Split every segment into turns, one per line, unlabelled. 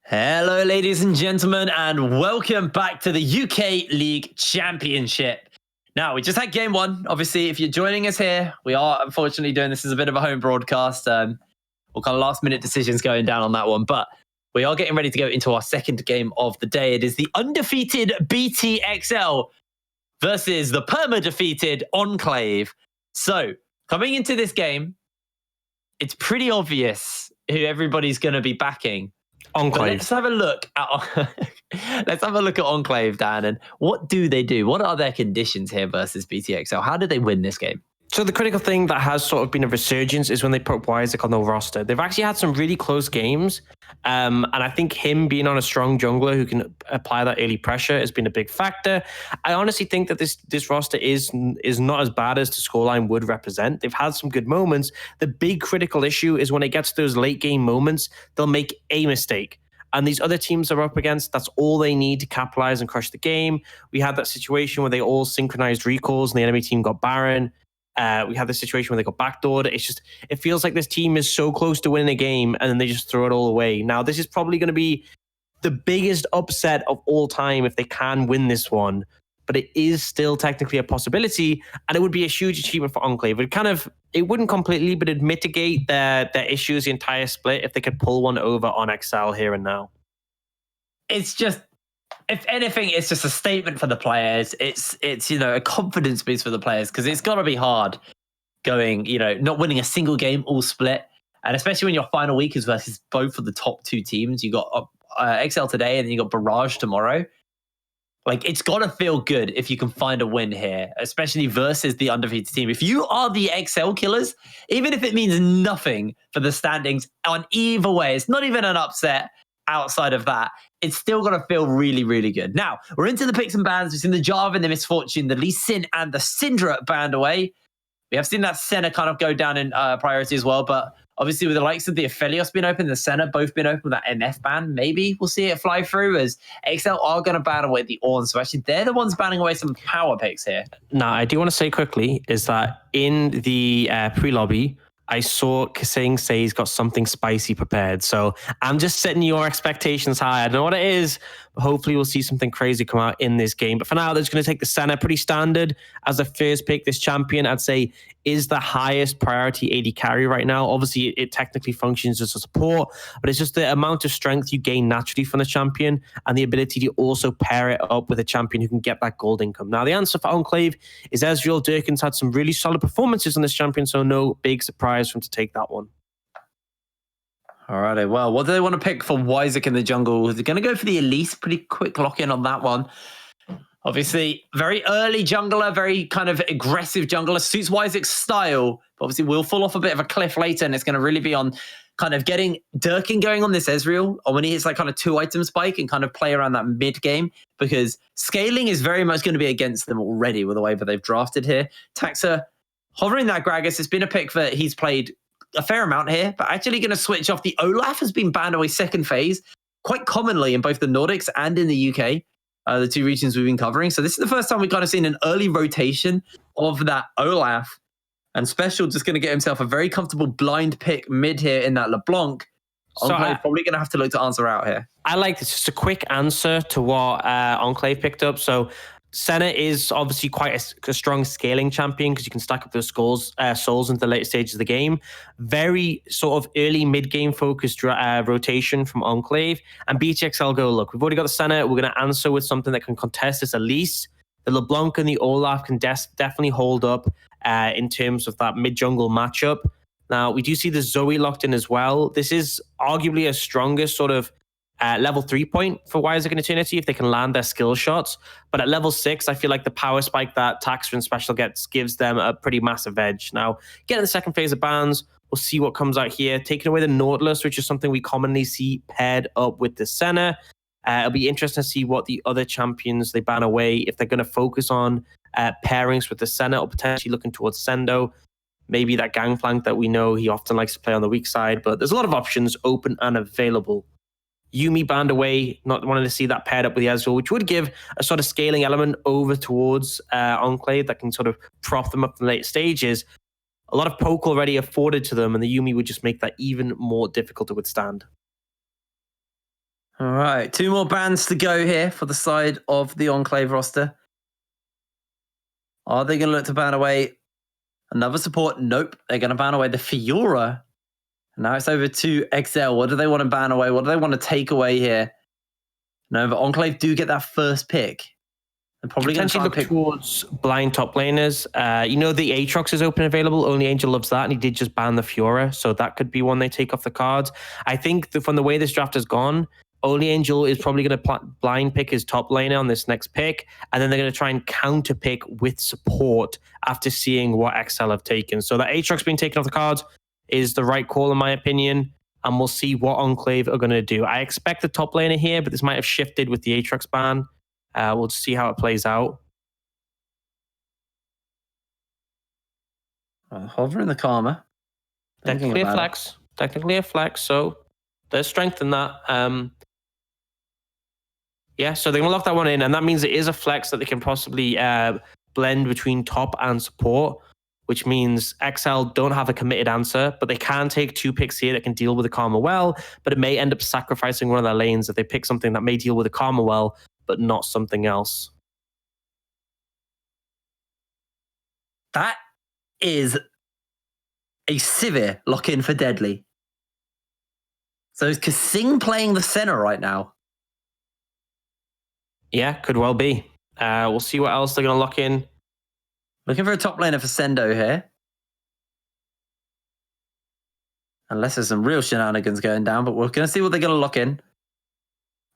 Hello, ladies and gentlemen, and welcome back to the UK League Championship. Now, we just had game one. Obviously, if you're joining us here, we are unfortunately doing this as a bit of a home broadcast. All kind of last-minute decisions going down on that one, but we are getting ready to go into our second game of the day. It is the undefeated BTXL versus the perma-defeated Enclave. So, coming into this game, it's pretty obvious who everybody's going to be backing.
Enclave.
Let's have a look at Enclave, Dan, and what do they do? What are their conditions here versus BTXL? How did they win this game?
So the critical thing that has sort of been a resurgence is when they put Isaac on the roster. They've actually had some really close games, and I think him being on a strong jungler who can apply that early pressure has been a big factor. I honestly think that this roster is not as bad as the scoreline would represent. They've had some good moments. The big critical issue is when it gets to those late game moments, they'll make a mistake. And these other teams they're up against, that's all they need to capitalize and crush the game. We had that situation where they all synchronized recalls and the enemy team got Baron. We had this situation where they got backdoored. It feels like this team is so close to winning a game and then they just throw it all away. Now, this is probably going to be the biggest upset of all time if they can win this one, but it is still technically a possibility, and it would be a huge achievement for Enclave. It wouldn't completely, but it'd mitigate their issues the entire split if they could pull one over on XL here and now.
It's just, if anything, it's just a statement for the players. It's a confidence boost for the players, because it's got to be hard going, not winning a single game all split, and especially when your final week is versus both of the top two teams. You got XL today, and then you got Barrage tomorrow. Like, it's got to feel good if you can find a win here, especially versus the undefeated team. If you are the XL killers, even if it means nothing for the standings on either way, it's not even an upset outside of that, it's still going to feel really, really good. Now, we're into the picks and bans. We've seen the Jarvan, the Misfortune, the Lee Sin, and the Syndra banned away. We have seen that Senna kind of go down in priority as well, but obviously with the likes of the Aphelios being open, the Senna both been open with that MF ban, maybe we'll see it fly through, as XL are going to ban away the Ornn. So actually they're the ones banning away some power picks here.
Now, I do want to say quickly is that in the pre-lobby, I saw Kasing say he's got something spicy prepared. So I'm just setting your expectations high. I don't know what it is, but hopefully we'll see something crazy come out in this game. But for now, they're just going to take the Senna pretty standard as the first pick. This champion, I'd say, is the highest priority AD carry right now. Obviously, it technically functions as a support, but it's just the amount of strength you gain naturally from the champion and the ability to also pair it up with a champion who can get that gold income. Now, the answer for Enclave is Ezreal. Durkin's had some really solid performances on this champion, so no big surprise for him to take that one.
All right, well, what do they want to pick for Isaac in the jungle? They're going to go for the Elise. Pretty quick lock-in on that one. Obviously, very early jungler, very kind of aggressive jungler. Suits Isaac's style. But obviously, will fall off a bit of a cliff later, and it's going to really be on kind of getting Durkin going on this Ezreal, or when he hits like kind of 2-item spike and kind of play around that mid game, because scaling is very much going to be against them already with the way that they've drafted here. Taxa hovering that Gragas. It's been a pick that he's played a fair amount here, but actually going to switch off. The Olaf has been banned away second phase quite commonly in both the Nordics and in the UK. The two regions we've been covering. So this is the first time we've kind of seen an early rotation of that Olaf. And Special just going to get himself a very comfortable blind pick mid here in that LeBlanc. So Enclave probably going to have to look to answer out here.
I like this. Just a quick answer to what Enclave picked up. So Senna is obviously quite a strong scaling champion because you can stack up those souls into the later stages of the game. Very sort of early mid-game focused rotation from Enclave. And BTXL go, look, we've already got the Senna. We're going to answer with something that can contest this Elise. The LeBlanc and the Olaf can definitely hold up in terms of that mid-jungle matchup. Now, we do see the Zoe locked in as well. This is arguably a stronger sort of level 3 point for Isaac and Eternity if they can land their skill shots. But at level 6, I feel like the power spike that Taxa and Special gives them a pretty massive edge. Now, getting the second phase of bans, we'll see what comes out here. Taking away the Nautilus, which is something we commonly see paired up with the Senna. It'll be interesting to see what the other champions they ban away, if they're going to focus on pairings with the Senna or potentially looking towards Sendo. Maybe that Gangplank that we know he often likes to play on the weak side, but there's a lot of options open and available. Yuumi banned away, not wanting to see that paired up with the Ezreal, which would give a sort of scaling element over towards Enclave that can sort of prop them up in the late stages. A lot of poke already afforded to them, and the Yuumi would just make that even more difficult to withstand.
All right, 2 more bans to go here for the side of the Enclave roster. Are they going to look to ban away another support? Nope. They're going to ban away the Fiora. Now it's over to XL. What do they want to ban away? What do they want to take away here? No, but Enclave do get that first pick. They're probably going to try and
look towards blind top laners. You know, the Aatrox is open available. Only Angel loves that, and he did just ban the Fiora, so that could be one they take off the cards. I think from the way this draft has gone, Only Angel is probably going to blind pick his top laner on this next pick, and then they're going to try and counter pick with support after seeing what XL have taken. So that Aatrox being taken off the cards is the right call, in my opinion, and we'll see what Enclave are going to do. I expect the top laner here, but this might have shifted with the Aatrox ban. We'll see how it plays out.
Hovering the Karma.
Technically a flex. Technically a flex, so there's strength in that. Yeah, so they're going to lock that one in, and that means it is a flex that they can possibly blend between top and support, which means XL don't have a committed answer, but they can take 2 picks here that can deal with the Karma well, but it may end up sacrificing one of their lanes if they pick something that may deal with the Karma well, but not something else.
That is a Sivir lock-in for Deadly. So is Kasing playing the center right now?
Yeah, could well be. We'll see what else they're going to lock in.
Looking for a top laner for Sendo here. Unless there's some real shenanigans going down, but we're going to see what they're going to lock in.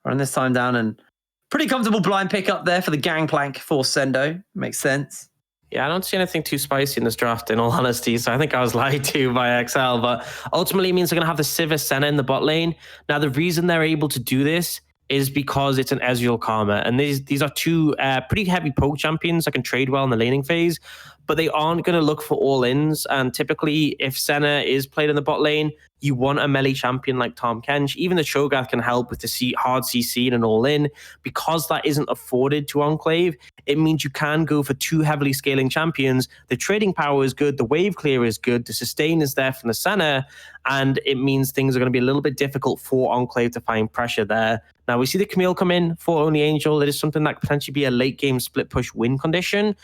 Run this time down, and pretty comfortable blind pick up there for the Gangplank for Sendo. Makes sense.
Yeah, I don't see anything too spicy in this draft, in all honesty. So I think I was lied to by XL. But ultimately, it means they're going to have the Sivir Senna in the bot lane. Now, the reason they're able to do this is because it's an Ezreal Karma. And these are 2 pretty heavy poke champions that can trade well in the laning phase. But they aren't going to look for all-ins. And typically, if Senna is played in the bot lane, you want a melee champion like Tahm Kench. Even the Cho'Gath can help with the hard CC and an all-in. Because that isn't afforded to Enclave, it means you can go for 2 heavily scaling champions. The trading power is good, the wave clear is good, the sustain is there from the Senna, and it means things are going to be a little bit difficult for Enclave to find pressure there. Now, we see the Camille come in for Only Angel. It is something that could potentially be a late-game split-push win condition.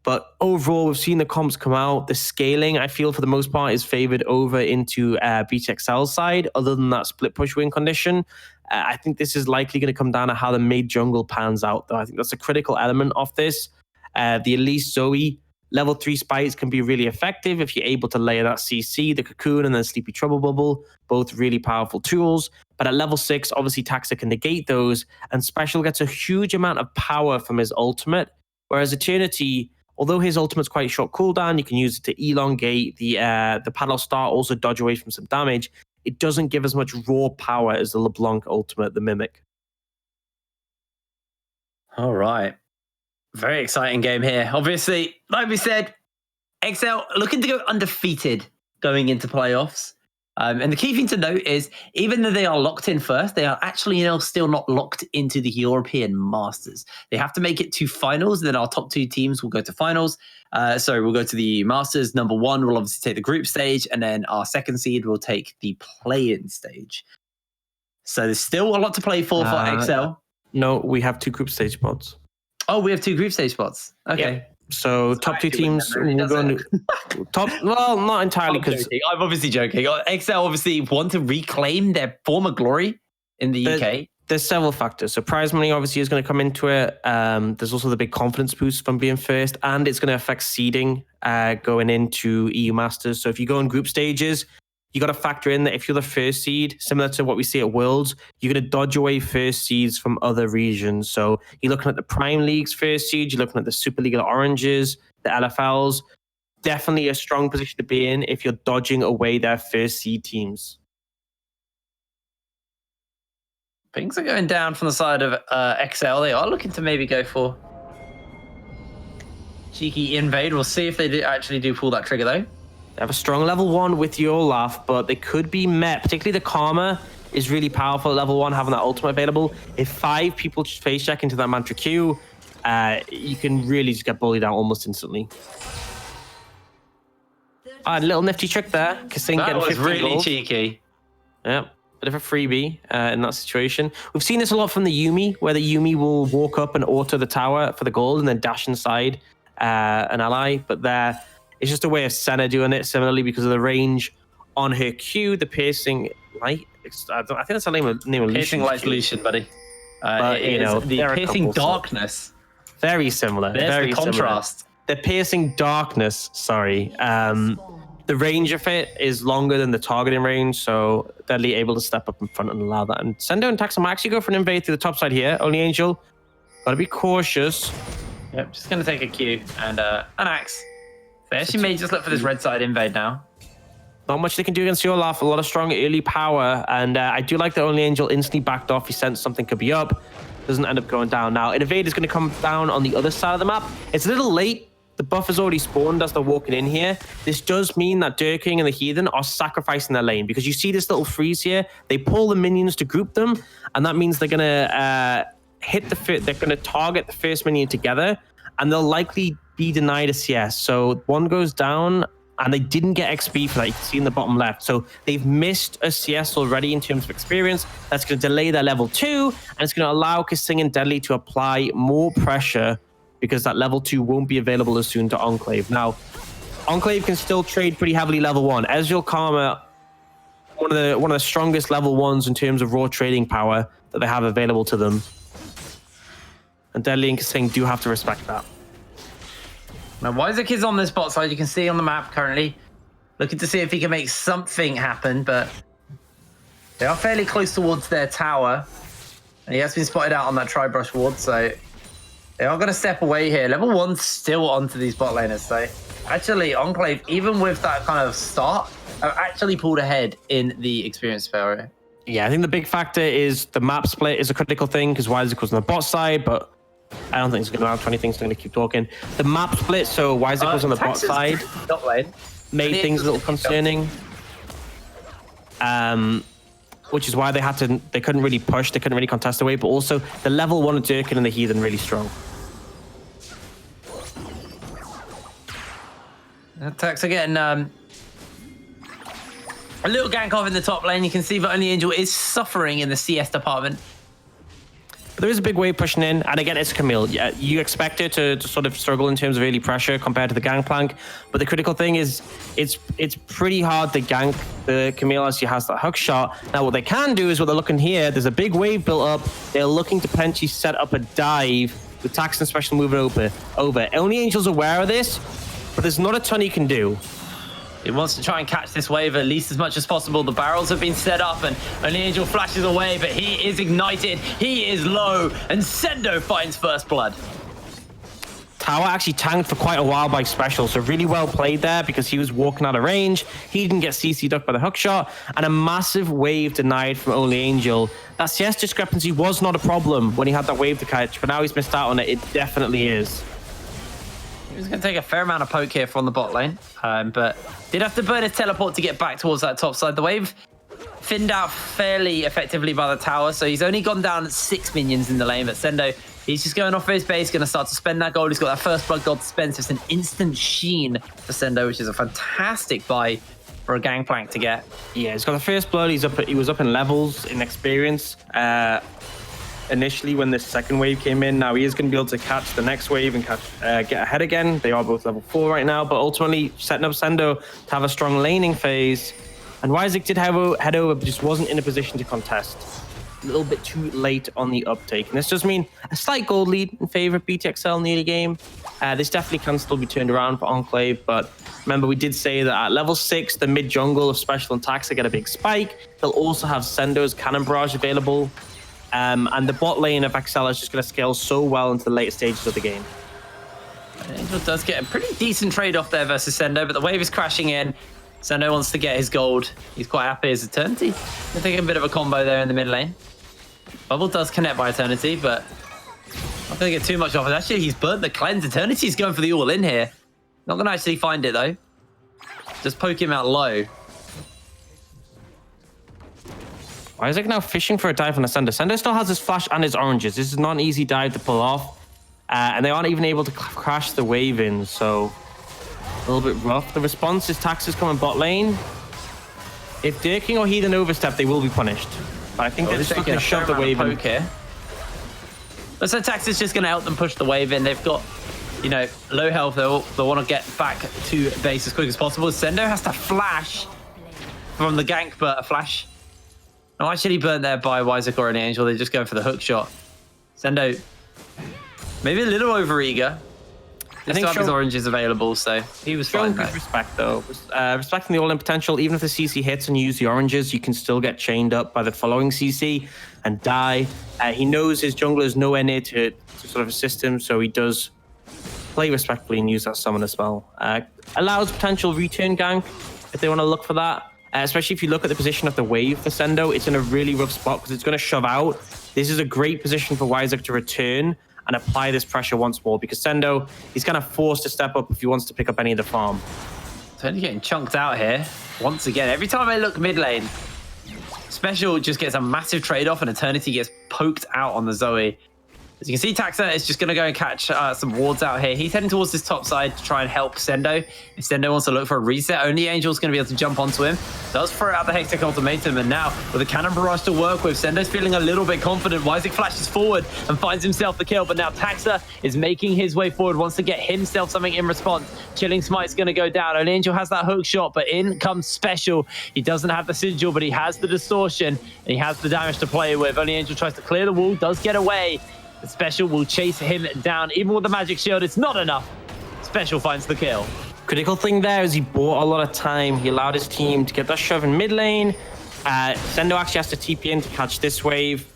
But overall, we've seen the comps come out. The scaling, I feel, for the most part, is favored over into BTXL's side, other than that split push win condition. I think this is likely going to come down to how the mid jungle pans out, though. I think that's a critical element of this. The Elise Zoe level 3 spites can be really effective if you're able to layer that CC, the Cocoon, and then Sleepy Trouble Bubble, both really powerful tools. But at level 6, obviously, Taxa can negate those, and Special gets a huge amount of power from his ultimate, whereas Eternity, although his ultimate's quite short cooldown, you can use it to elongate the Paddle Star, also dodge away from some damage. It doesn't give as much raw power as the LeBlanc ultimate, the Mimic.
All right. Very exciting game here. Obviously, like we said, XL looking to go undefeated going into playoffs. And the key thing to note is, even though they are locked in first, they are actually still not locked into the European Masters. They have to make it to finals, then our top 2 teams will go to finals. We'll go to the Masters. Number 1 will obviously take the group stage, and then our 2nd seed will take the play-in stage. So there's still a lot to play for XL.
No, we have 2 group stage spots.
Oh, we have 2 group stage spots. Okay.
Yeah. So top 2 teams will go into top. Well, not entirely, because
I'm obviously joking. XL obviously want to reclaim their former glory in the UK.
There's several factors. So prize money obviously is going to come into it. There's also the big confidence boost from being first, and it's going to affect seeding going into EU Masters. So if you go in group stages, you got to factor in that if you're the first seed, similar to what we see at Worlds, you're going to dodge away first seeds from other regions. So you're looking at the Prime League's first seed, you're looking at the Super League of Oranges, the LFLs. Definitely a strong position to be in if you're dodging away their first seed teams.
Things are going down from the side of XL. They are looking to maybe go for cheeky invade. We'll see if they actually do pull that trigger, though.
They have a strong level 1 with the Olaf, but they could be met. Particularly the Karma is really powerful at level 1, having that ultimate available. If 5 people face check into that Mantra Q, you can really just get bullied out almost instantly. A little nifty trick there. Kasing
that
getting
was
15
really
gold.
cheeky.
Yeah. bit of a freebie in that situation. We've seen this a lot from the Yuumi, where the Yuumi will walk up and auto the tower for the gold and then dash inside an ally. But there, it's just a way of Senna doing it similarly because of the range on her Q, the piercing light. I think that's the name of
Piercing light Lucian, buddy.
But, you know,
the piercing darkness.
Very similar.
There's
very
the contrast.
Similar. The piercing darkness, sorry. The range of it is longer than the targeting range, so Deadly able to step up in front and allow that. And Sendo and Taxam actually go for an invade through the top side here. Only Angel, gotta be cautious.
Yep, just gonna take a Q and an axe. They actually may just look for this red side invade now.
Not much they can do against Olaf. A lot of strong early power, and I do like that Only Angel instantly backed off. He sensed something could be up. Doesn't end up going down. Now, Invade is going to come down on the other side of the map. It's a little late. The buff has already spawned as they're walking in here. This does mean that Dirking and the Heathen are sacrificing their lane because you see this little freeze here. They pull the minions to group them, and that means they're going to they're going to target the first minion together, and they'll likely be denied a CS. So one goes down, and they didn't get XP for that. You can see in the bottom left. So they've missed a CS already in terms of experience. That's going to delay their level 2, and it's going to allow Kasing and Deadly to apply more pressure because that level 2 won't be available as soon to Enclave. Now, Enclave can still trade pretty heavily level 1. Ezreal Karma, one of the strongest level 1s in terms of raw trading power that they have available to them. And Deadly and Kasing do have to respect that.
Now, Isaac is on this bot side. You can see on the map currently. Looking to see if he can make something happen, but they are fairly close towards their tower. And he has been spotted out on that tri-brush ward, so they are going to step away here. Level 1's still onto these bot laners, so actually, Enclave, even with that kind of start, have actually pulled ahead in the experience area.
Yeah, I think the big factor is the map split is a critical thing because Isaac was on the bot side, but I don't think it's going to amount to anything, so I'm going to keep talking. The map split, so Isaac was on the bot side, made things a little concerning. Which is why they couldn't really push, they couldn't really contest away, but also the level 1 of Durkin and the Heathen really strong.
Attacks are getting a little gank off in the top lane. You can see that Only Angel is suffering in the CS department.
But there is a big wave pushing in, and again, it's Camille. Yeah, you expect her to sort of struggle in terms of early pressure compared to the gangplank, but the critical thing is it's pretty hard to gank the Camille as she has that hook shot. Now, what they can do is what they're looking here. There's a big wave built up. They're looking to potentially set up a dive with Tax and Special moving over. Only Angel's aware of this, but there's not a ton he can do.
He wants to try and catch this wave at least as much as possible. The barrels have been set up and Only Angel flashes away, but he is ignited. He is low, and Sendo finds first blood.
Tower actually tanked for quite a while by Special, so really well played there because he was walking out of range. He didn't get CC'd up by the hook shot, and a massive wave denied from Only Angel. That CS discrepancy was not a problem when he had that wave to catch, but now he's missed out on it. It definitely is.
He's going to take a fair amount of poke here from the bot lane, but did have to burn his teleport to get back towards that top side. The wave thinned out fairly effectively by the tower, so he's only gone down 6 minions in the lane, but Sendo, he's just going off for his base, going to start to spend that gold. He's got that first blood gold to spend, so it's an instant sheen for Sendo, which is a fantastic buy for a gangplank to get.
Yeah, he's got the first blood. He was up in levels in experience initially when this second wave came in. Now he is going to be able to catch the next wave and get ahead again. They are both level 4 right now, but ultimately setting up Sendo to have a strong laning phase. And Isaac did head over, but just wasn't in a position to contest. A little bit too late on the uptake. And this does mean a slight gold lead in favor of BTXL in the early game. This definitely can still be turned around for Enclave, but remember we did say that at level 6, the mid jungle of Special and Taxa get a big spike. They'll also have Sendo's Cannon Barrage available. And the bot lane of XL is just going to scale so well into the late stages of the game.
Angel does get a pretty decent trade-off there versus Sendo, but the wave is crashing in. Sendo wants to get his gold. He's quite happy as Eternity. I think a bit of a combo there in the mid lane. Bubble does connect by Eternity, but not going to get too much off it. Actually, he's burnt the cleanse. Eternity's going for the all-in here. Not going to actually find it, though. Just poke him out low.
Isaac now fishing for a dive on the Sendo. Sendo still has his flash and his oranges. This is not an easy dive to pull off. And they aren't even able to crash the wave in, so a little bit rough. The response is Taxes coming bot lane. If Dirking or Heathen overstep, they will be punished. But I think they're just looking to shove the wave in.
Here. So Tax is just going to help them push the wave in. They've got, you know, low health. They'll want to get back to base as quick as possible. Sendo has to flash from the gank, but a flash. No, actually burnt there by Wiseek or an Angel. They're just going for the hook shot. Sendo, maybe a little overeager. This time his orange is available, so he was fine.
Good respect, though. Respecting the all-in potential, even if the CC hits and you use the oranges, you can still get chained up by the following CC and die. He knows his jungler is nowhere near to sort of assist him, so he does play respectfully and use that summon as well. Allows potential return gank if they want to look for that. Especially if you look at the position of the wave for Sendo, it's in a really rough spot because it's going to shove out. This is a great position for Wiseek to return and apply this pressure once more, because Sendo, he's kind of forced to step up if he wants to pick up any of the farm.
Totally getting chunked out here once again. Every time I look mid lane, Special just gets a massive trade-off and Eternity gets poked out on the Zoe. As you can see, Taxa is just going to go and catch some wards out here. He's heading towards this top side to try and help Sendo. If Sendo wants to look for a reset, only Angel's going to be able to jump onto him. Does throw out the Hectic Ultimatum, and now with a Cannon Barrage to work with, Sendo's feeling a little bit confident. Wiseek flashes forward and finds himself the kill, but now Taxa is making his way forward, wants to get himself something in response. Chilling Smite's going to go down. Only Angel has that hook shot, but in comes Special. He doesn't have the Sigil, but he has the Distortion, and he has the damage to play with. Only Angel tries to clear the wall, does get away. Special will chase him down. Even with the magic shield, it's not enough. Special finds the kill.
Critical thing there is he bought a lot of time. He allowed his team to get that shove in mid lane. Sendo actually has to TP in to catch this wave.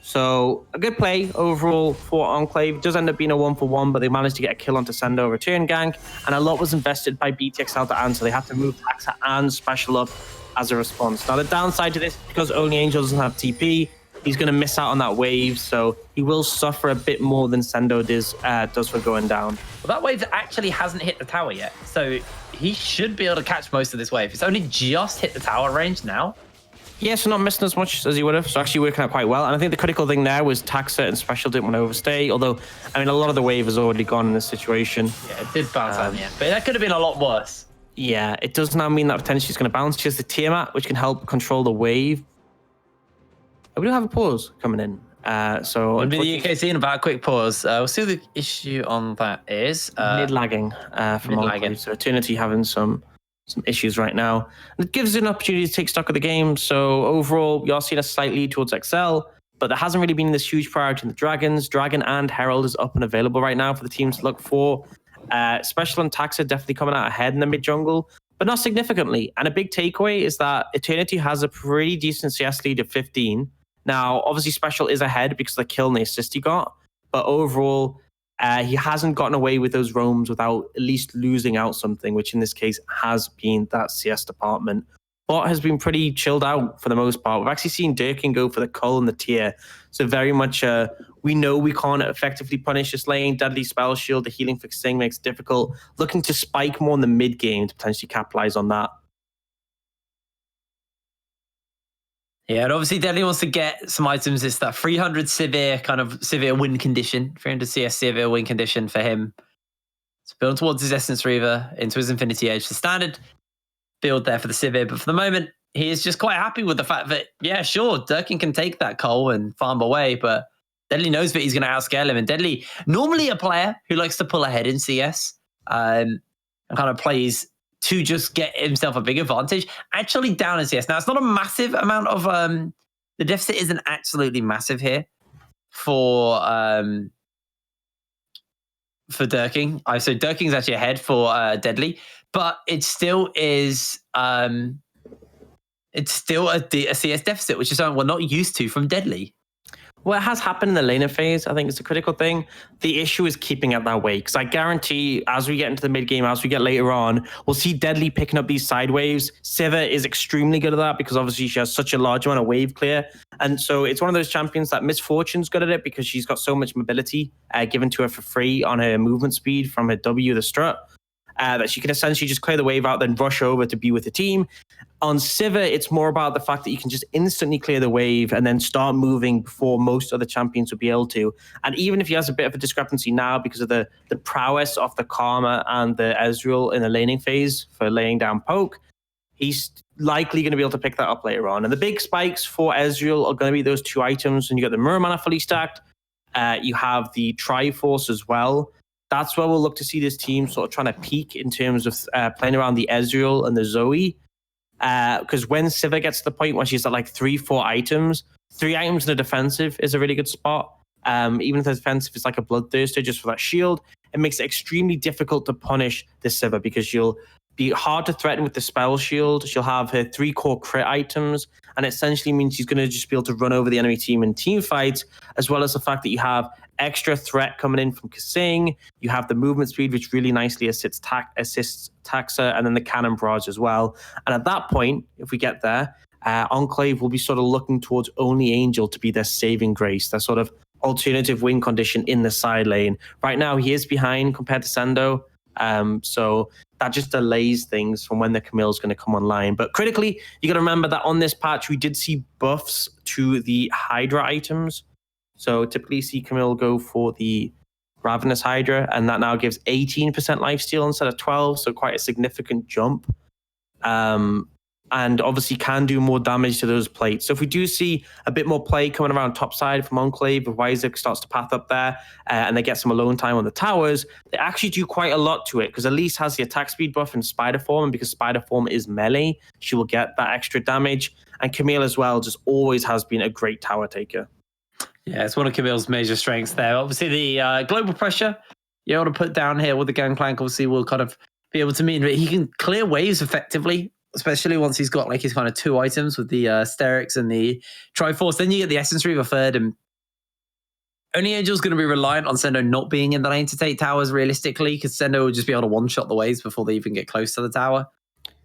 So a good play overall for Enclave. It does end up being a 1-for-1, but they managed to get a kill onto Sendo, return gank, and a lot was invested by BTXL to answer. They have to move Taxa and Special up as a response. Now the downside to this, because only Angel doesn't have TP, he's going to miss out on that wave, so he will suffer a bit more than Sendo does for going down.
Well, that wave actually hasn't hit the tower yet, so he should be able to catch most of this wave. It's only just hit the tower range now.
Yeah, so not missing as much as he would have, so actually working out quite well. And I think the critical thing there was Taxa and Special didn't want to overstay, although, I mean, a lot of the wave has already gone in this situation.
Yeah, it did bounce out, yeah. But that could have been a lot worse.
Yeah, it does now mean that potentially it's going to bounce. She has the Tiamat, which can help control the wave. We don't have a pause coming in. So
it'll be the UKC in about a quick pause. We'll see what the issue on that is.
Mid-lagging from Enclave. So Eternity having some issues right now. And it gives us an opportunity to take stock of the game. So overall, you're seeing a slight lead towards XL, but there hasn't really been this huge priority in the Dragons. Dragon and Herald is up and available right now for the teams to look for. Special and Taxa definitely coming out ahead in the mid-jungle, but not significantly. And a big takeaway is that Eternity has a pretty decent CS lead of 15. Now, obviously, Special is ahead because of the kill and the assist he got, but overall, he hasn't gotten away with those roams without at least losing out something, which in this case has been that CS department. Bot has been pretty chilled out for the most part. We've actually seen Dirkin go for the cull and the tier, so very much we know we can't effectively punish this lane. Deadly Spell Shield, the healing fixing makes it difficult. Looking to spike more in the mid game to potentially capitalize on that.
Yeah, and obviously Deadly wants to get some items. It's that 300 severe win condition, 300 CS severe win condition for him. So build towards his Essence Reaver into his Infinity Edge. The standard build there for the severe, but for the moment, he is just quite happy with the fact that, yeah, sure, Durkin can take that coal and farm away, but Deadly knows that he's going to outscale him. And Deadly, normally a player who likes to pull ahead in CS and kind of plays to just get himself a big advantage, actually down in CS. Now, it's not a massive amount of... the deficit isn't absolutely massive here for Durking. So Durking's actually ahead for Deadly, but it still is... it's still a CS deficit, which is something we're not used to from Deadly.
Well, it has happened in the laner phase. I think it's a critical thing. The issue is keeping it that way, because I guarantee as we get into the mid game, as we get later on, we'll see Deadly picking up these side waves. Sivir is extremely good at that because obviously she has such a large amount of wave clear. And so it's one of those champions that Misfortune's good at it because she's got so much mobility given to her for free on her movement speed from her W, the strut, that she can essentially just clear the wave out, then rush over to be with the team. On Sivir, it's more about the fact that you can just instantly clear the wave and then start moving before most other champions would be able to. And even if he has a bit of a discrepancy now because of the prowess of the Karma and the Ezreal in the laning phase for laying down poke, he's likely going to be able to pick that up later on. And the big spikes for Ezreal are going to be those 2 items. And you got the Mirror Mana fully stacked. You have the Triforce as well. That's where we'll look to see this team sort of trying to peak in terms of playing around the Ezreal and the Zoe. Because when Sivir gets to the point where she's at like 3-4 items, 3 items in the defensive is a really good spot. Even if the defensive is like a Bloodthirster just for that shield, it makes it extremely difficult to punish the Sivir because she'll be hard to threaten with the spell shield. She'll have her 3 core crit items, and it essentially means she's going to just be able to run over the enemy team in team fights, as well as the fact that you have extra threat coming in from Kasing. You have the movement speed, which really nicely assists Taxa, and then the cannon barrage as well. And at that point, if we get there, Enclave will be sort of looking towards only Angel to be their saving grace, their sort of alternative win condition in the side lane. Right now, he is behind compared to Sando. So that just delays things from when the Camille's going to come online. But critically, you got to remember that on this patch, we did see buffs to the Hydra items. So typically see Camille go for the Ravenous Hydra, and that now gives 18% lifesteal instead of 12, so quite a significant jump. And obviously can do more damage to those plates. So if we do see a bit more play coming around top side from Enclave, if Isaac starts to path up there and they get some alone time on the towers, they actually do quite a lot to it because Elise has the attack speed buff in Spider Form, and because Spider Form is melee, she will get that extra damage. And Camille as well just always has been a great tower taker.
Yeah, it's one of Camille's major strengths there. Obviously, the global pressure you're able to put down here with the Gangplank, obviously, will kind of be able to mean that he can clear waves effectively, especially once he's got like his kind of 2 items with the Sterix and the Triforce. Then you get the Essence Reaver third, and only Angel's going to be reliant on Sendo not being in the lane to take towers realistically, because Sendo will just be able to one-shot the waves before they even get close to the tower.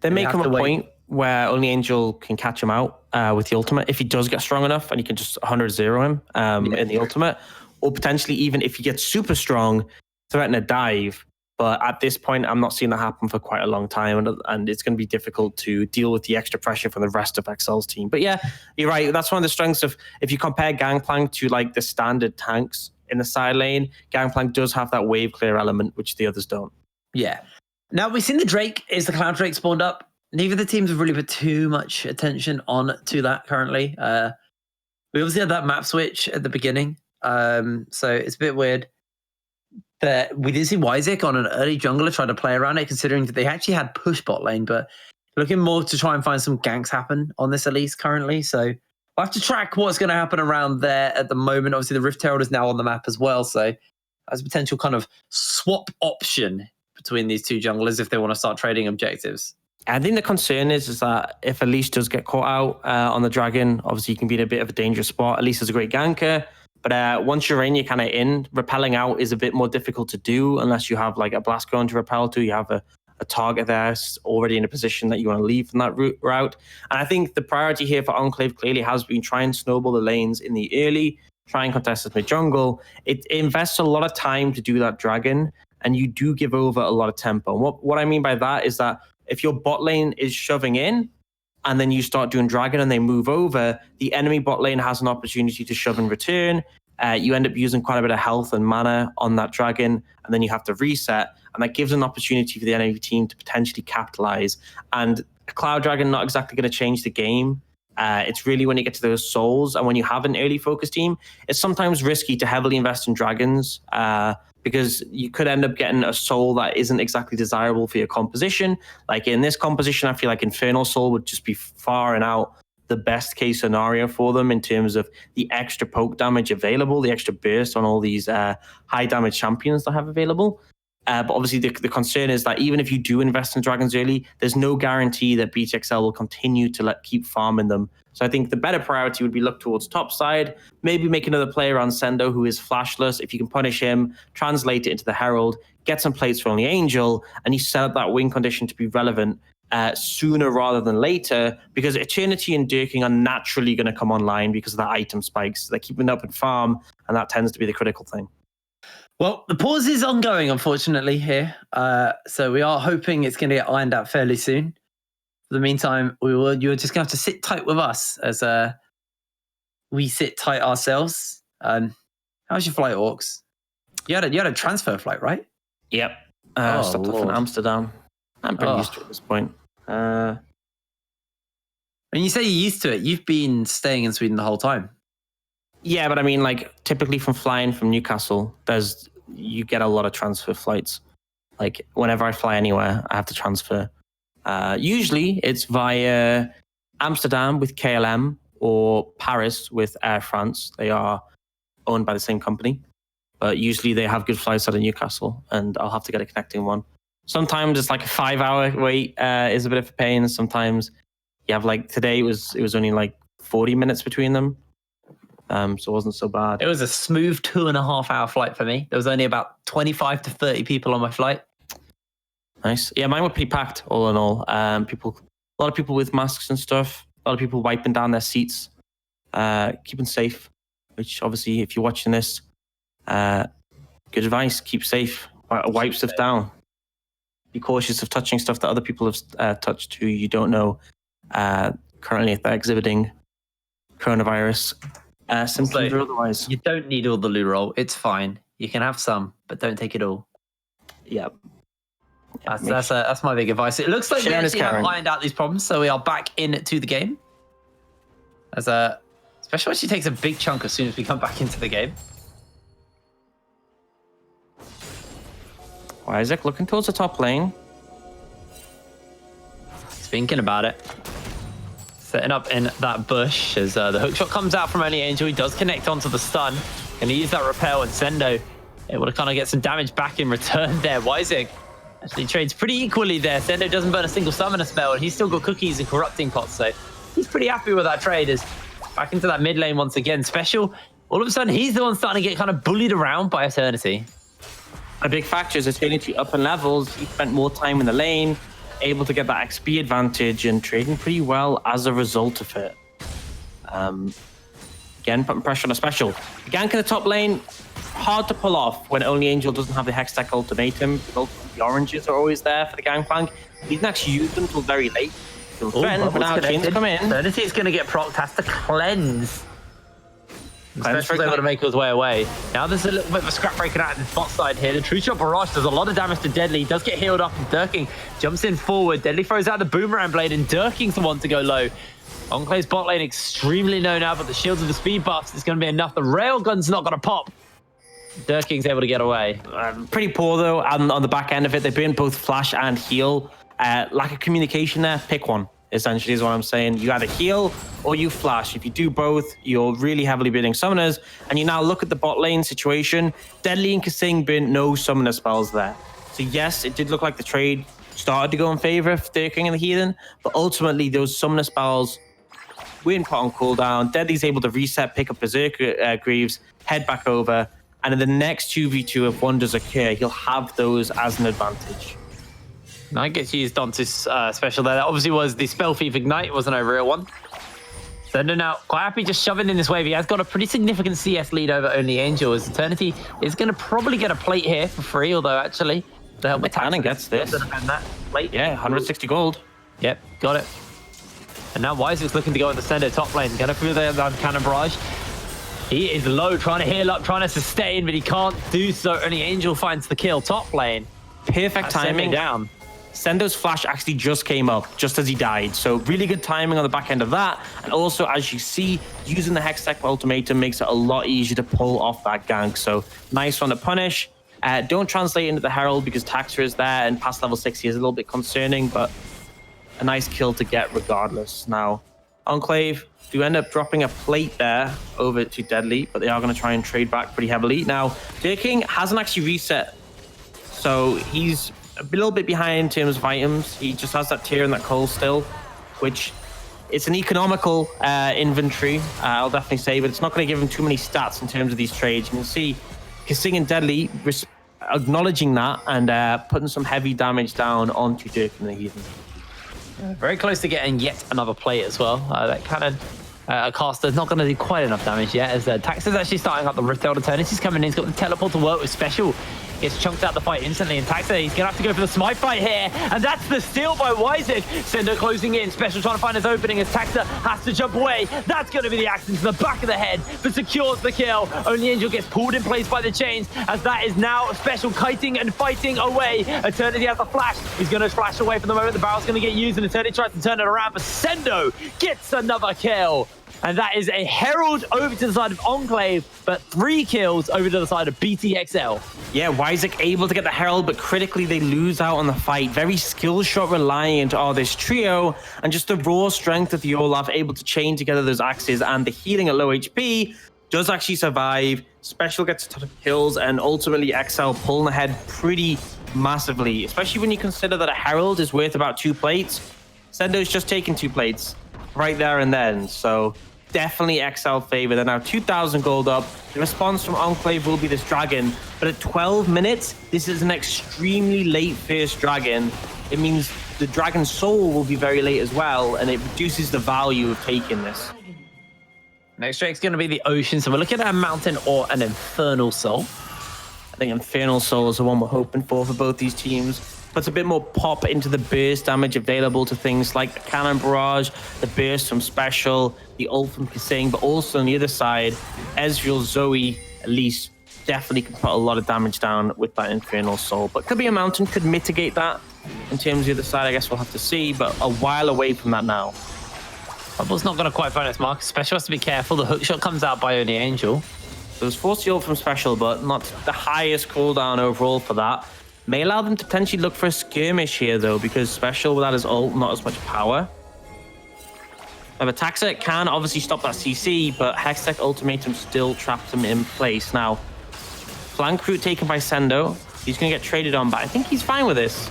There may come a point where only Angel can catch him out with the ultimate if he does get strong enough, and he can just 100-0 him in the ultimate, or potentially even if he gets super strong, threaten a dive. But at this point, I'm not seeing that happen for quite a long time, and it's going to be difficult to deal with the extra pressure from the rest of XL's team. But yeah, you're right. That's one of the strengths of, if you compare Gangplank to like the standard tanks in the side lane, Gangplank does have that wave clear element, which the others don't.
Yeah. Now, we've seen the Drake. Is the Cloud Drake spawned up? Neither of the teams have really put too much attention on to that currently. We obviously had that map switch at the beginning, so it's a bit weird that we didn't see Wyzik on an early jungler trying to play around it, considering that they actually had push bot lane, but looking more to try and find some ganks happen on this Elise currently. So we'll have to track what's going to happen around there at the moment. Obviously, the Rift Herald is now on the map as well, so as a potential kind of swap option between these 2 junglers if they want to start trading objectives.
I think the concern is that if Elise does get caught out on the Dragon, obviously you can be in a bit of a dangerous spot. Elise is a great ganker, but once you're in, you're kind of in. Repelling out is a bit more difficult to do unless you have like a blast cone to repel to. You have a target there already in a position that you want to leave from that route. And I think the priority here for Enclave clearly has been try and snowball the lanes in the early, try and contest it mid-jungle. It invests a lot of time to do that Dragon, and you do give over a lot of tempo. What I mean by that is that if your bot lane is shoving in and then you start doing Dragon and they move over, the enemy bot lane has an opportunity to shove in return. You end up using quite a bit of health and mana on that Dragon, and then you have to reset. And that gives an opportunity for the enemy team to potentially capitalize. And a Cloud Dragon not exactly going to change the game. It's really when you get to those souls and when you have an early focus team, it's sometimes risky to heavily invest in Dragons, because you could end up getting a soul that isn't exactly desirable for your composition. Like in this composition, I feel like Infernal Soul would just be far and out the best case scenario for them in terms of the extra poke damage available, the extra burst on all these high damage champions that have available. But obviously the concern is that even if you do invest in Dragons early, there's no guarantee that BTXL will continue to keep farming them. So I think the better priority would be look towards top side, maybe make another player on Sendo who is flashless. If you can punish him, translate it into the Herald, get some plates from the Angel, and you set up that win condition to be relevant sooner rather than later, because Eternity and Dirking are naturally going to come online because of the item spikes. They're keeping up in farm, and that tends to be the critical thing.
Well, the pause is ongoing, unfortunately, here. So we are hoping it's going to get ironed out fairly soon. For the meantime, you're just going to have to sit tight with us as we sit tight ourselves. How's your flight, Orcs? You had a transfer flight, right?
Yep. Stopped off in Amsterdam. I'm pretty used to it at this point.
When you say you're used to it, you've been staying in Sweden the whole time.
Yeah, but I mean, like, typically from flying from Newcastle, you get a lot of transfer flights. Like, whenever I fly anywhere, I have to transfer. Usually, it's via Amsterdam with KLM or Paris with Air France. They are owned by the same company, but usually they have good flights out of Newcastle, and I'll have to get a connecting one. Sometimes it's like a 5-hour wait is a bit of a pain. Sometimes you have, like, today it was only like 40 minutes between them. So it wasn't so bad.
It was a smooth 2.5-hour flight for me. There was only about 25 to 30 people on my flight.
Nice. Yeah, mine were pretty packed all in all. A lot of people with masks and stuff. A lot of people wiping down their seats, keeping safe. Which obviously, if you're watching this, good advice: keep safe. Wipe stuff down. Be cautious of touching stuff that other people have touched who you don't know. Currently, if they're exhibiting coronavirus symptoms or otherwise.
You don't need all the loo roll. It's fine. You can have some, but don't take it all.
Yeah.
That's my big advice. It looks like we actually have ironed out these problems, so we are back into the game. Especially when she takes a big chunk as soon as we come back into the game.
Isaac looking towards the top lane.
Thinking about it. Setting up in that bush as the hookshot comes out from Only Angel. He does connect onto the stun. And he use that repel, and Sendo able to kind of get some damage back in return there. Isaac actually trades pretty equally there. Sendo doesn't burn a single summoner spell, and he's still got cookies and corrupting pots, so he's pretty happy with that trade. As back into that mid lane once again. Special, all of a sudden, he's the one starting to get kind of bullied around by Eternity.
A big factor is Eternity up in levels. He spent more time in the lane, able to get that XP advantage and trading pretty well as a result of it. Again, putting pressure on a Special. The gank in the top lane, hard to pull off when Only Angel doesn't have the Hextech ultimatum. The oranges are always there for the gangplank. He didn't actually use them until very late. But now chains come in.
Eternity's going to get procced, has to cleanse. Special's able to make his way away. Now there's a little bit of a scrap breaking out in the bot side here. The True Shot Barrage does a lot of damage to Deadly. He does get healed up, and Durking jumps in forward. Deadly throws out the Boomerang Blade, and Durking's the one to go low. Enclave's bot lane extremely low now, but the shields of the speed buffs is going to be enough. The Railgun's not going to pop. Durking's able to get away.
Pretty poor, though, on the back end of it. They burn both flash and heal. Lack of communication there. Pick one, essentially, is what I'm saying. You either heal or you flash. If you do both, you're really heavily burning summoners. And you now look at the bot lane situation. Deadly and Kasing burn no summoner spells there. So yes, it did look like the trade started to go in favor of Durking and the Heathen, but ultimately those summoner spells weren't put on cooldown. Deadly's able to reset, pick up Berserker Greaves, head back over, and in the next 2v2, if one does occur, he'll have those as an advantage.
Knight gets used onto Special there. That obviously was the Spell Thief Ignite. It wasn't a real one. Sender now quite happy just shoving in this wave. He has got a pretty significant CS lead over Only Angel, as Eternity is going to probably get a plate here for free, although actually the help
Cannon gets this.
That plate.
Yeah, 160 gold.
Yep, got it. And now Isaac's looking to go on the Sender top lane. Get up through the Cannon Barrage. He is low, trying to heal up, trying to sustain, but he can't do so. Only Angel finds the kill top lane.
Perfect timing.
Down.
Sendo's flash actually just came up, just as he died. So really good timing on the back end of that. And also, as you see, using the Hextech ultimatum makes it a lot easier to pull off that gank. So nice one to punish. Don't translate into the Herald because Taxa is there, and past level 60 is a little bit concerning, but a nice kill to get regardless. Now, Enclave do end up dropping a plate there over to Deadly, but they are going to try and trade back pretty heavily. Now, Durking hasn't actually reset, so he's a little bit behind in terms of items. He just has that tier and that coal still, which it's an economical inventory, I'll definitely say, but it's not going to give him too many stats in terms of these trades. You can see Kasing and Deadly acknowledging that and putting some heavy damage down onto Durkin the Heathen.
Very close to getting yet another plate as well. That Cannon caster's not going to do quite enough damage yet, as Tax is actually starting up the Rift Eternity's coming in. He's got the teleport to work with Special. gets chunked out the fight instantly. And Taxa, he's going to have to go for the smite fight here. And that's the steal by Wyzik. Sendo closing in. Special trying to find his opening as Taxa has to jump away. That's going to be the axe into the back of the head, but secures the kill. Only Angel gets pulled in place by the chains, as that is now Special kiting and fighting away. Eternity has a flash. He's going to flash away for the moment. The barrel's going to get used, and Eternity tries to turn it around, but Sendo gets another kill. And that is a Herald over to the side of Enclave, but 3 kills over to the side of BTXL.
Yeah, Wyzik able to get the Herald, but critically they lose out on the fight. Very skill shot reliant on this trio, and just the raw strength of the Olaf able to chain together those axes, and the healing at low HP does actually survive. Special gets a ton of kills, and ultimately XL pulling ahead pretty massively, especially when you consider that a Herald is worth about 2 plates. Sendo's just taken 2 plates right there and then, so definitely XL favor. They're now 2,000 gold up. The response from Enclave will be this dragon, but at 12 minutes, this is an extremely late first dragon. It means the dragon soul will be very late as well, and it reduces the value of taking this.
Next track's going to be the Ocean, so we're looking at a Mountain or an Infernal Soul.
I think Infernal Soul is the one we're hoping for both these teams. Puts a bit more pop into the burst damage available to things like the Cannon Barrage, the burst from Special, the ult from Kasing, but also on the other side, Ezreal, Zoe, at least, definitely can put a lot of damage down with that Infernal Soul. But could be a Mountain, could mitigate that. In terms of the other side, I guess we'll have to see, but a while away from that now.
Bubble's not going to quite find its mark. Special has to be careful. The hook shot comes out by only Angel.
So there's 40 ult from Special, but not the highest cooldown overall for that. May allow them to potentially look for a skirmish here, though, because Special without his ult, not as much power. However, Taxa can obviously stop that CC, but Hextech Ultimatum still traps him in place. Now, flank route taken by Sendo. He's going to get traded on, but I think he's fine with this.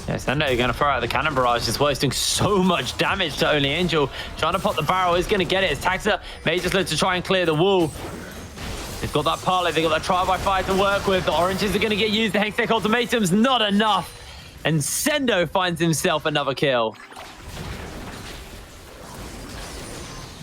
Yeah, Sendo going to throw out the Cannon Barrage as well. He's doing so much damage to only Angel. Trying to pop the barrel, he's going to get it. As Taxa may just look to try and clear the wall. They've got that parlay, they've got that trial by fire to work with. The oranges are going to get used. The Hextech Ultimatum's not enough. And Sendo finds himself another kill.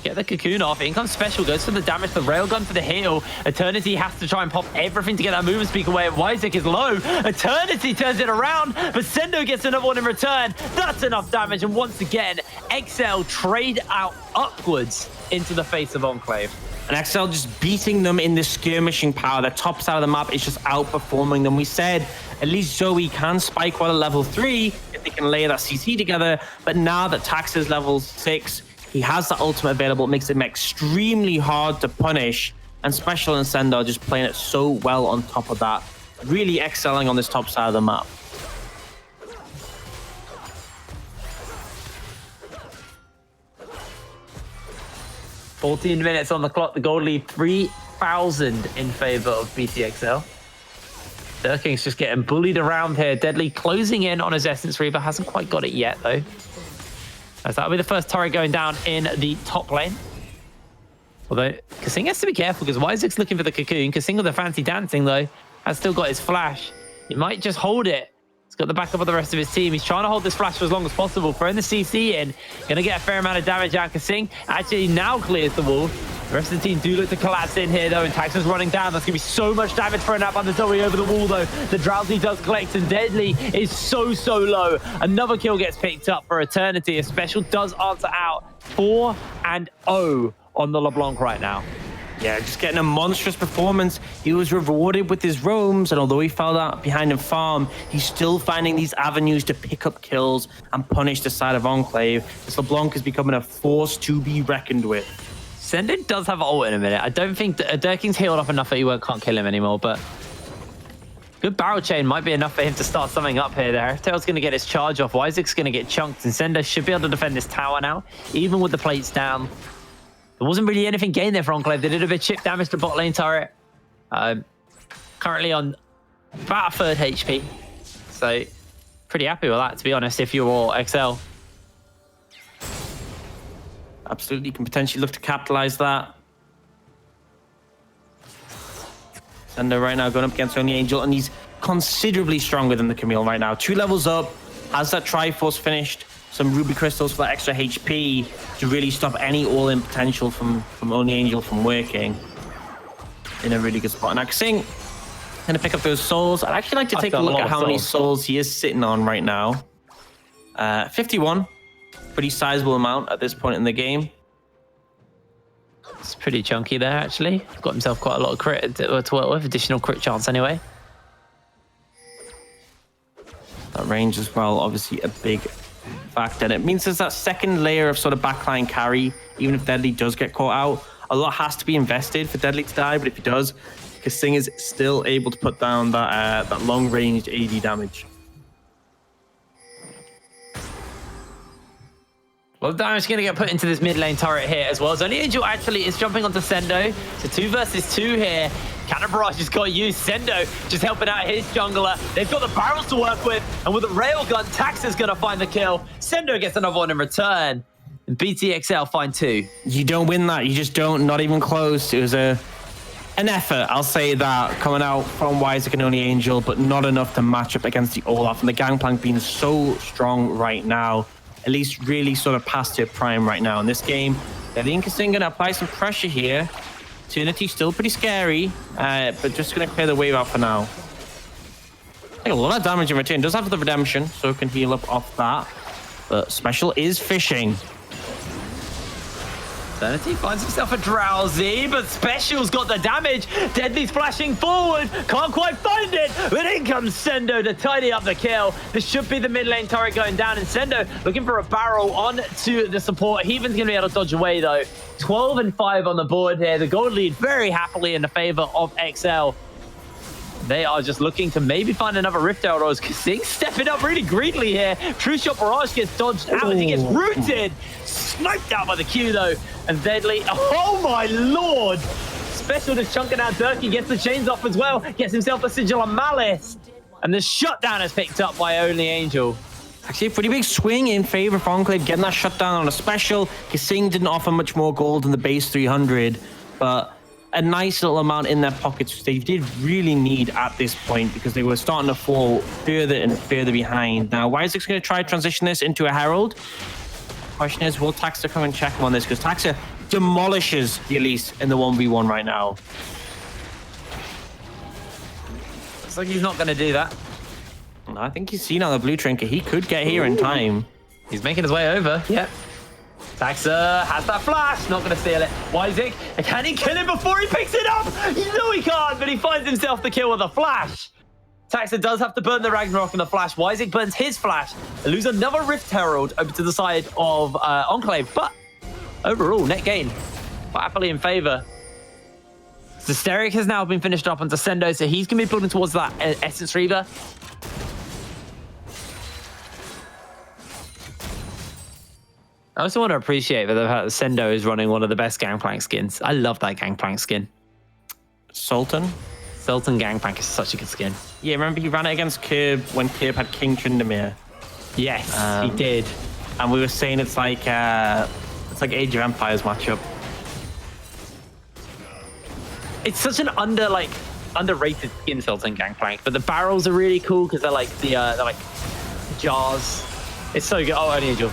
Get the cocoon off. In comes Special, goes for the damage, the railgun for the heal. Eternity has to try and pop everything to get that movement speed away. Wyzik is low. Eternity turns it around, but Sendo gets another one in return. That's enough damage, and once again, XL trade out upwards into the face of Enclave.
And XL just beating them in this skirmishing power. The top side of the map is just outperforming them. We said at least Zoe can spike while at level 3 if they can layer that CC together. But now that Tax is level 6, he has that ultimate available. It makes him extremely hard to punish. And Special and Sendo are just playing it so well on top of that. Really excelling on this top side of the map.
$14 minutes on the clock. The gold lead 3,000 in favor of BTXL. Durking's just getting bullied around here. Deadly closing in on his Essence Reaver. Hasn't quite got it yet, though. As that'll be the first turret going down in the top lane. Although, Kasing has to be careful because Wyzik's looking for the cocoon. Kasing with the fancy dancing, though, has still got his flash. He might just hold it. He's got the backup of the rest of his team. He's trying to hold this flash for as long as possible. Throwing the CC in. Going to get a fair amount of damage out. Kasing actually now clears the wall. The rest of the team do look to collapse in here, though, and Taxon's running down. That's going to be so much damage thrown out by the Zoe over the wall, though. The Drowsy does collect, and Deadly is so low. Another kill gets picked up for Eternity. A Special does answer out 4-0 on the LeBlanc right now.
Yeah, just getting a monstrous performance. He was rewarded with his roams, and although he fell out behind in farm, he's still finding these avenues to pick up kills and punish the side of Enclave. This LeBlanc is becoming a force to be reckoned with.
Sendin does have ult in a minute. I don't think that Durking's healed up enough that he can't kill him anymore, but good barrel chain might be enough for him to start something up here. There, Tail's going to get his charge off. Wyzik's going to get chunked, and Sender should be able to defend this tower now, even with the plates down. There wasn't really anything gained there for Enclave. They did a bit of chip damage to bot lane turret. Currently on about a third HP. So pretty happy with that, to be honest, if you're XL.
Absolutely, can potentially look to capitalize that. Sender right now going up against Only Angel, and he's considerably stronger than the Camille right now. 2 levels up, has that Triforce finished. Some Ruby Crystals for that extra HP to really stop any all-in potential from Only Angel from working in a really good spot. Now, Kasing Going to pick up those souls. I'd actually like to take a look at how many souls he is sitting on right now. 51. Pretty sizable amount at this point in the game.
It's pretty chunky there, actually. Got himself quite a lot of crit to work with. Additional crit chance anyway.
That range as well, obviously a big factor. And it means there's that second layer of sort of backline carry. Even if Deadly does get caught out, a lot has to be invested for Deadly to die. But if he does, Kasing is still able to put down that long-range AD damage.
Well, damage going to get put into this mid lane turret here as well. Only Angel actually is jumping onto Sendo. So 2 versus 2 here. Cannon Barrage has got used. Sendo just helping out his jungler. They've got the barrels to work with. And with a railgun, Taxa's going to find the kill. Sendo gets another one in return. And BTXL find 2.
You don't win that. You just don't. Not even close. It was an effort, I'll say that, coming out from Isaac and Only Angel, but not enough to match up against the Olaf. And the Gangplank being so strong right now. At least really sort of past their prime right now in this game. The Kasing going to apply some pressure here. Eternity still pretty scary, but just going to clear the wave out for now. Take a lot of damage in return. Does have the redemption, so can heal up off that. But Special is fishing.
Eternity finds himself a Drowsy, but Special's got the damage. Deadly's flashing forward. Can't quite find it, but in comes Sendo to tidy up the kill. This should be the mid lane turret going down, and Sendo looking for a barrel on to the support. Heaven's going to be able to dodge away, though. 12 and 5 on the board here. The gold lead very happily in the favor of XL. They are just looking to maybe find another Rift Herald, or is Kasing stepping up really greedily here. True Shot Barrage gets dodged out as he gets rooted. Sniped out by the Q, though. And Deadly, oh my lord! Special just chunking out Durkee, gets the chains off as well. Gets himself a Sigil of Malice. And the shutdown is picked up by Only Angel.
Actually, a pretty big swing in favor of Enclave, getting that shutdown on a Special. Kasing didn't offer much more gold than the base 300, but a nice little amount in their pockets, which they did really need at this point because they were starting to fall further and further behind. Now, Isaac's going to try to transition this into a Herald. Question is, will Taxa come and check him on this? Because Taxa demolishes the Elise in the 1v1 right now.
Looks like he's not going to do that.
I think he's seen on the blue trinket. He could get here in time.
He's making his way over. Yep. Taxa has that flash, not going to steal it. Isaac, can he kill him before he picks it up? No, he can't, but he finds himself the kill with a flash. Taxa does have to burn the Ragnarok and the flash. Isaac burns his flash. They lose another Rift Herald over to the side of Enclave, but overall, net gain. But happily in favor. Zesteric has now been finished up onto Sendo, so he's going to be building towards that Essence Reaver. I also want to appreciate that the fact that Sendo is running one of the best Gangplank skins. I love that Gangplank skin.
Sultan
Gangplank is such a good skin.
Yeah, remember he ran it against Curb when Curb had King Tryndamere.
Yes, he did.
And we were saying it's like Age of Empires matchup.
It's such an underrated skin, Sultan Gangplank, but the barrels are really cool because they're like they're like jars. It's so good. Oh, Only Angel.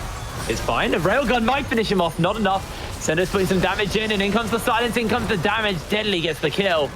It's fine. A railgun might finish him off. Not enough. Sendo's putting some damage in, and in comes the silence, in comes the damage. Deadly gets the kill.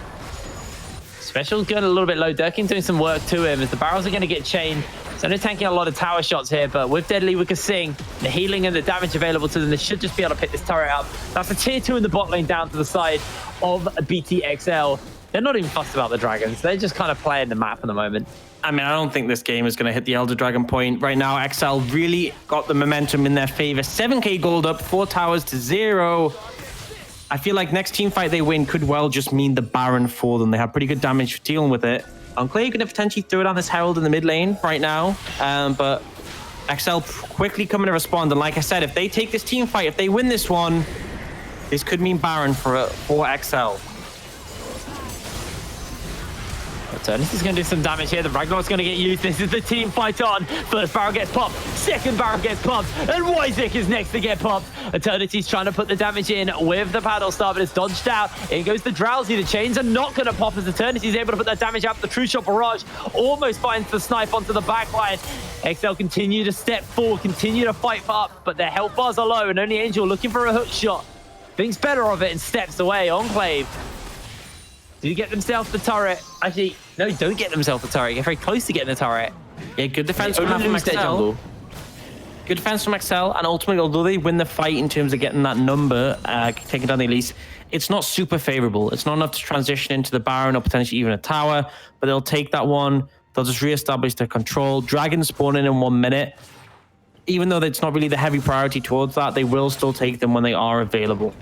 Special's going a little bit low. Durkin doing some work to him as the barrels are going to get chained. Sendo tanking a lot of tower shots here, but with Deadly, we can Kasing, the healing and the damage available to them, they should just be able to pick this turret up. That's a tier 2 in the bot lane down to the side of BTXL. They're not even fussed about the dragons. They're just kind of playing the map at the moment.
I mean, I don't think this game is going to hit the Elder Dragon point. Right now, XL really got the momentum in their favor. 7k gold up, 4 towers to 0. I feel like next team fight they win could well just mean the Baron for them. They have pretty good damage dealing with it. Enclave going to potentially throw down this Herald in the mid lane right now. But XL quickly coming to respond. And like I said, if they take this team fight, if they win this one, this could mean Baron for XL.
This is going to do some damage here. The Ragnarok's going to get used. This is the team fight on. First barrel gets popped. Second barrel gets popped. And Wyzik is next to get popped. Eternity's trying to put the damage in with the paddle star, but it's dodged out. In goes the Drowsy. The chains are not going to pop as Eternity's able to put that damage out. The True Shot Barrage almost finds the snipe onto the backline. XL continue to step forward, continue to fight for up, but their health bars are low, and Only Angel looking for a hook shot. Thinks better of it and steps away. Enclave Do get themselves the turret? Actually, no, don't get themselves the turret. Get very close to getting the turret.
Yeah, good defense
They
from
only lose their
Excel.
jungle.
Good defense from Excel, and ultimately, although they win the fight in terms of getting that number, taking down the Elise, it's not super favorable. It's not enough to transition into the Baron or potentially even a tower, but they'll take that one. They'll just reestablish their control. Dragon spawning in 1 minute. Even though it's not really the heavy priority towards that, they will still take them when they are available.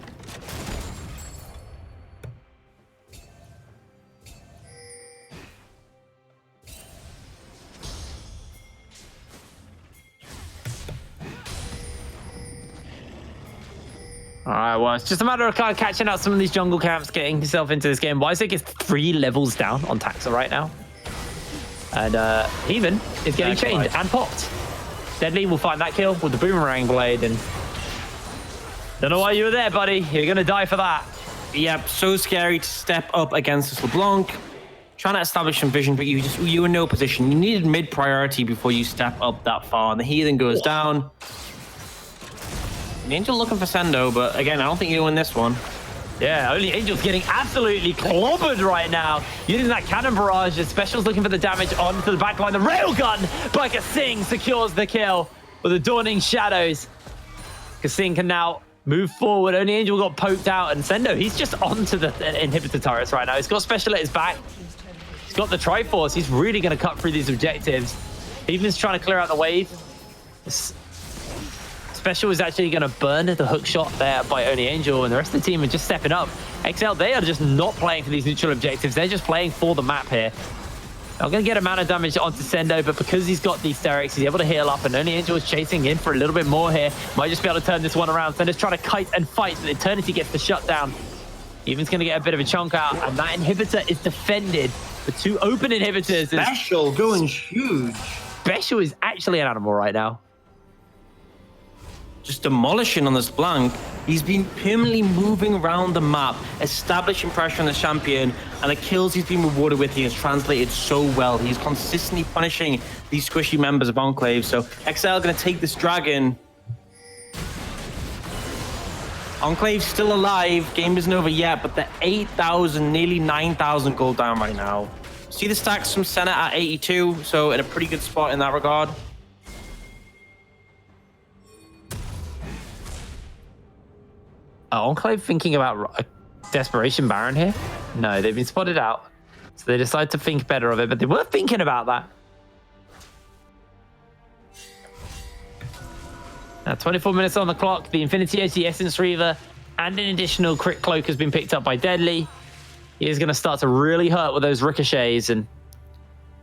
All right, well, it's just a matter of kind of catching out some of these jungle camps, getting yourself into this game. Wisek is 3 levels down on Taxa right now. And Heathen is getting chained and popped. Deadly will find that kill with the boomerang blade. And don't know why you were there, buddy. You're going to die for that.
Yep, so scary to step up against this LeBlanc. Trying to establish some vision, but you were in no position. You needed mid-priority before you step up that far. And the Heathen goes down. Angel looking for Sendo, but again, I don't think you win this one.
Yeah, only Angel's getting absolutely clobbered right now. Using that cannon barrage, the Special's looking for the damage onto the backline. The railgun by Kasing secures the kill with the Dawning Shadows. Kasing can now move forward. Only Angel got poked out, and Sendo, he's just onto the inhibitor turrets right now. He's got Special at his back. He's got the Triforce. He's really going to cut through these objectives. Even's trying to clear out the wave. Special is actually going to burn the hook shot there by Only Angel, and the rest of the team are just stepping up. XL, they are just not playing for these neutral objectives. They're just playing for the map here. Not going to get amount of damage onto Sendo, but because he's got these Derricks, he's able to heal up, and Only Angel is chasing in for a little bit more here. Might just be able to turn this one around. Sendo's trying to kite and fight, but Eternity gets the shutdown. Even's going to get a bit of a chunk out, and that inhibitor is defended. The 2 open inhibitors.
Special going huge.
Special is actually an animal right now.
Just demolishing on this Blanc. He's been permanently moving around the map, establishing pressure on the champion, and the kills he's been rewarded with, he has translated so well. He's consistently punishing these squishy members of Enclave. So XL going to take this dragon. Enclave's still alive. Game isn't over yet, but they're 8,000, nearly 9,000 gold down right now. See the stacks from Senna at 82, so in a pretty good spot in that regard.
Enclave thinking about a desperation Baron here? No, they've been spotted out. So they decide to think better of it, but they were thinking about that. Now, 24 minutes on the clock. The Infinity Edge, the Essence Reaver, and an additional crit cloak has been picked up by Deadly. He is going to start to really hurt with those ricochets. And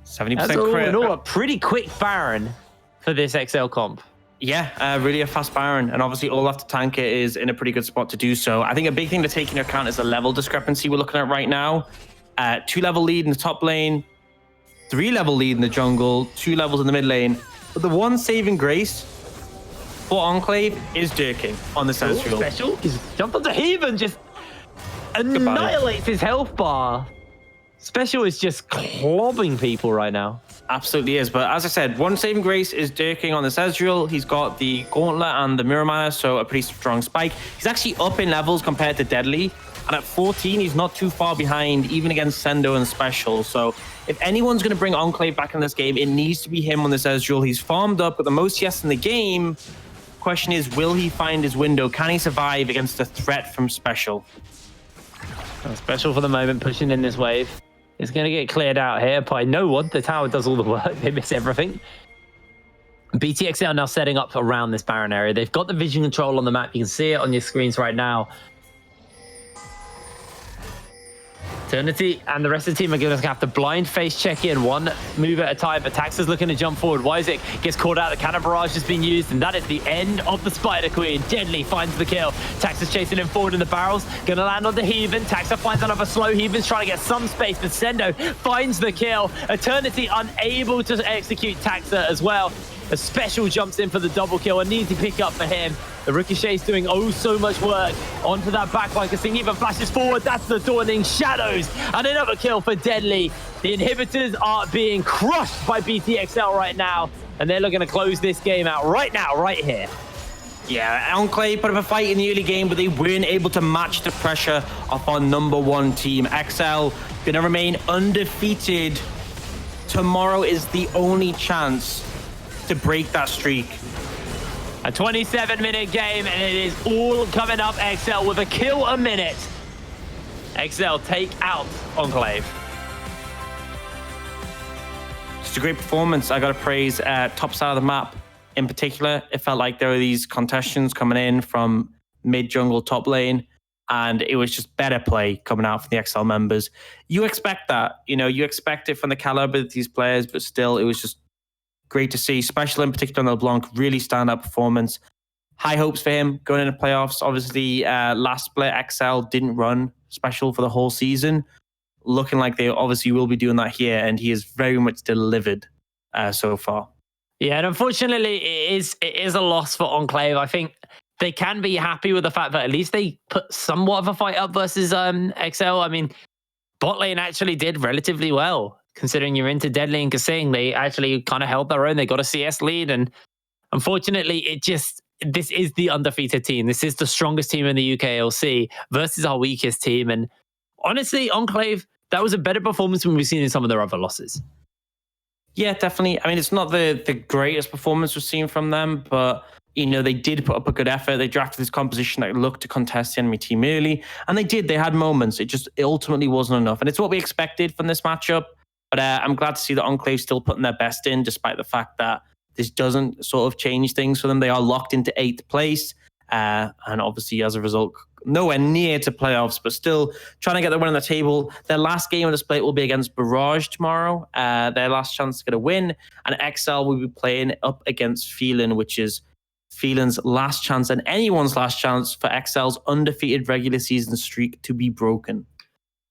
70% crit.
In all, a pretty quick Baron for this XL comp.
Yeah, really a fast Baron, and obviously Olaf to tank it is in a pretty good spot to do so. I think a big thing to take into account is the level discrepancy we're looking at right now. 2-level lead in the top lane, 3-level lead in the jungle, 2 levels in the mid lane. But the one saving grace for Enclave is Dirking on the Sentinel.
Special. He's jumped onto Heathen, just annihilates his health bar. Special is just clobbing people right now.
Absolutely is, but as I said, one saving grace is Dirking on the Ezreal. He's got the Gauntlet and the Mirror Mana, so a pretty strong spike. He's actually up in levels compared to Deadly, and at 14, he's not too far behind, even against Sendo and Special. So if anyone's going to bring Enclave back in this game, it needs to be him on this Ezreal. He's farmed up, got the most yes in the game. Question is, will he find his window? Can he survive against the threat from Special?
Special for the moment, pushing in this wave. It's going to get cleared out here by no one. The tower does all the work. They miss everything. BTXL now setting up around this Baron area. They've got the vision control on the map. You can see it on your screens right now. Eternity and the rest of the team are going to have to blind face check in one move at a time. But Taxa's looking to jump forward. Wisek gets caught out. The cannon barrage has been used, and that is the end of the Spider Queen. Deadly finds the kill. Taxa's chasing him forward in the barrels. Going to land on the Heathen. Taxa finds another slow. Heathen's trying to get some space, but Sendo finds the kill. Eternity unable to execute Taxa as well. A Special jumps in for the double kill. An easy pick up for him. The Ricochet's doing oh so much work onto that backline. Kasing even flashes forward. That's the Dawning Shadows. And another kill for Deadly. The inhibitors are being crushed by BTXL right now. And they're looking to close this game out right now, right here.
Yeah, Enclave put up a fight in the early game, but they weren't able to match the pressure of our #1 team. XL gonna remain undefeated. Tomorrow is the only chance to break that streak.
A 27-minute game, and it is all coming up XL with a kill a minute. XL take out Enclave.
Just a great performance. I got to praise top side of the map. In particular, it felt like there were these contestants coming in from mid-jungle top lane, and it was just better play coming out from the XL members. You expect that. You expect it from the caliber of these players, but still, it was just great to see. Special in particular on LeBlanc, really stand-up performance. High hopes for him going into playoffs. Obviously, last split, XL didn't run Special for the whole season. Looking like they obviously will be doing that here, and he has very much delivered so far.
Yeah, and unfortunately, it is a loss for Enclave. I think they can be happy with the fact that at least they put somewhat of a fight up versus XL. I mean, bot lane actually did relatively well, considering you're into Deadly and Kasing. They actually kind of held their own. They got a CS lead, and unfortunately, this is the undefeated team. This is the strongest team in the UKLC versus our weakest team. And honestly, Enclave, that was a better performance than we've seen in some of their other losses.
Yeah, definitely. I mean, it's not the greatest performance we've seen from them, but they did put up a good effort. They drafted this composition that looked to contest the enemy team early, and they did. They had moments. It ultimately wasn't enough, and it's what we expected from this matchup. But I'm glad to see that Enclave still putting their best in, despite the fact that this doesn't sort of change things for them. They are locked into 8th place, and obviously as a result, nowhere near to playoffs, but still trying to get the win on the table. Their last game of the split will be against Barrage tomorrow. Their last chance to get a win. And XL will be playing up against Phelan, which is Phelan's last chance and anyone's last chance for XL's undefeated regular season streak to be broken.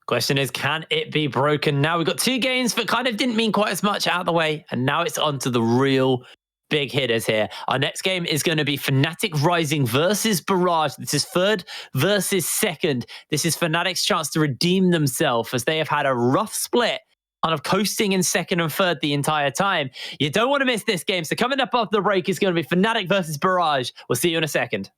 Question is, can it be broken? Now we've got 2 games that kind of didn't mean quite as much out of the way, and now it's on to the real big hitters here. Our next game is going to be Fnatic Rising versus Barrage. This is 3rd versus 2nd. This is Fnatic's chance to redeem themselves, as they have had a rough split, kind of coasting in 2nd and 3rd the entire time. You don't want to miss this game. So coming up after the break is going to be Fnatic versus Barrage. We'll see you in a second.